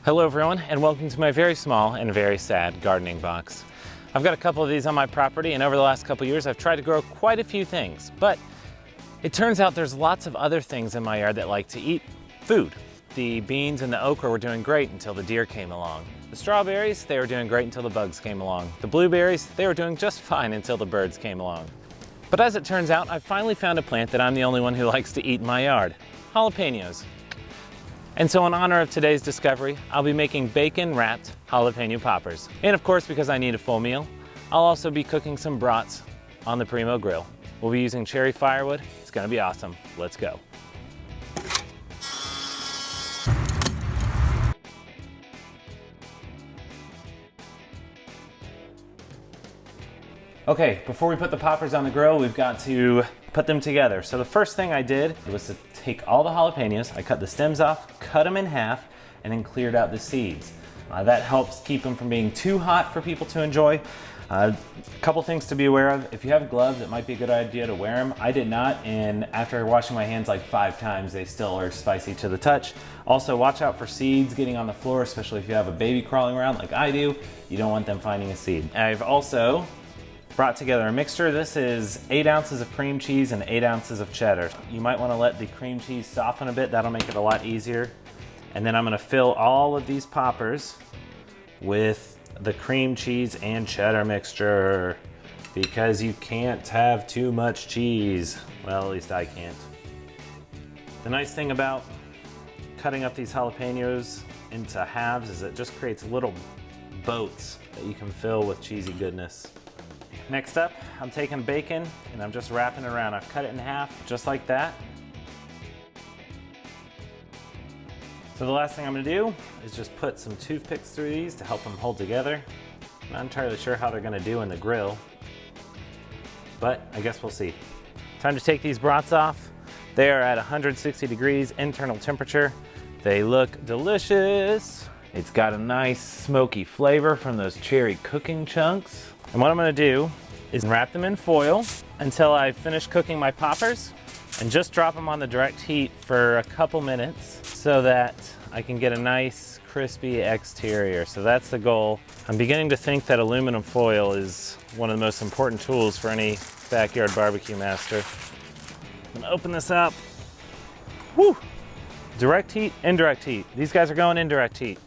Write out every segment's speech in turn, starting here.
Hello everyone, and welcome to my very small and very sad gardening box. I've got a couple of these on my property, and over the last couple of years I've tried to grow quite a few things, but it turns out there's lots of other things in my yard that like to eat food. The beans and the okra were doing great until the deer came along. The strawberries, they were doing great until the bugs came along. The blueberries, they were doing just fine until the birds came along. But as it turns out, I've finally found a plant that I'm the only one who likes to eat in my yard: jalapeños. And so in honor of today's discovery, I'll be making bacon-wrapped jalapeno poppers. And of course, because I need a full meal, I'll also be cooking some brats on the Primo grill. We'll be using cherry firewood. It's gonna be awesome. Let's go. Okay, before we put the poppers on the grill, we've got to put them together. So the first thing I did was to take all the jalapenos, I cut the stems off, cut them in half, and then cleared out the seeds. That helps keep them from being too hot for people to enjoy. A couple things to be aware of. If you have gloves, it might be a good idea to wear them. I did not, and after washing my hands like 5 times, they still are spicy to the touch. Also, watch out for seeds getting on the floor, especially if you have a baby crawling around like I do. You don't want them finding a seed. I've also brought together a mixture. This is 8 ounces of cream cheese and 8 ounces of cheddar. You might want to let the cream cheese soften a bit. That'll make it a lot easier. And then I'm going to fill all of these poppers with the cream cheese and cheddar mixture, because you can't have too much cheese. Well, at least I can't. The nice thing about cutting up these jalapenos into halves is it just creates little boats that you can fill with cheesy goodness. Next up, I'm taking bacon and I'm just wrapping it around. I've cut it in half, just like that. So the last thing I'm gonna do is just put some toothpicks through these to help them hold together. I'm not entirely sure how they're gonna do in the grill, but I guess we'll see. Time to take these brats off. They are at 160 degrees internal temperature. They look delicious. It's got a nice smoky flavor from those cherry cooking chunks. And what I'm gonna do is wrap them in foil until I finish cooking my poppers, and just drop them on the direct heat for a couple minutes so that I can get a nice crispy exterior. So that's the goal. I'm beginning to think that aluminum foil is one of the most important tools for any backyard barbecue master. I'm gonna open this up. Woo! Direct heat, indirect heat. These guys are going indirect heat,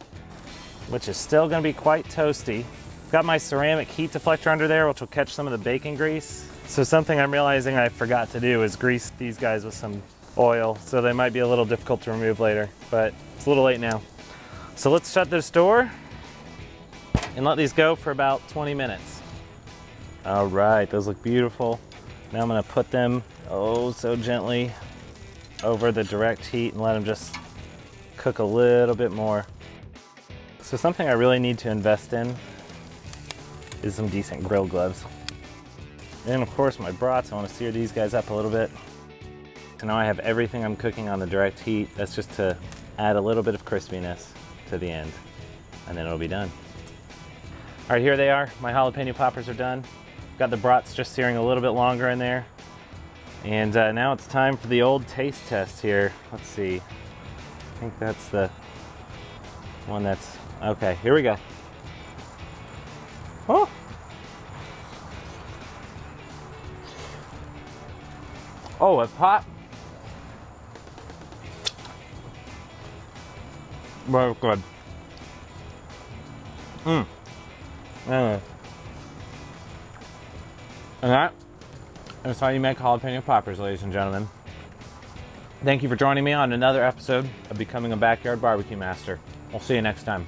which is still gonna be quite toasty. Got my ceramic heat deflector under there, which will catch some of the bacon grease. So something I'm realizing I forgot to do is grease these guys with some oil, so they might be a little difficult to remove later, but it's a little late now. So let's shut this door and let these go for about 20 minutes. All right, those look beautiful. Now I'm gonna put them, oh so gently, over the direct heat and let them just cook a little bit more. So something I really need to invest in is some decent grill gloves. And of course my brats, I want to sear these guys up a little bit. So now I have everything I'm cooking on the direct heat. That's just to add a little bit of crispiness to the end, and then it'll be done. All right, here they are. My jalapeno poppers are done. Got the brats just searing a little bit longer in there. And now it's time for the old taste test here. Let's see. I think that's the one that's, okay, here we go. Oh. Oh, it's hot. Very good. And that is how you make jalapeno poppers, ladies and gentlemen. Thank you for joining me on another episode of Becoming a Backyard Barbecue Master. I'll see you next time.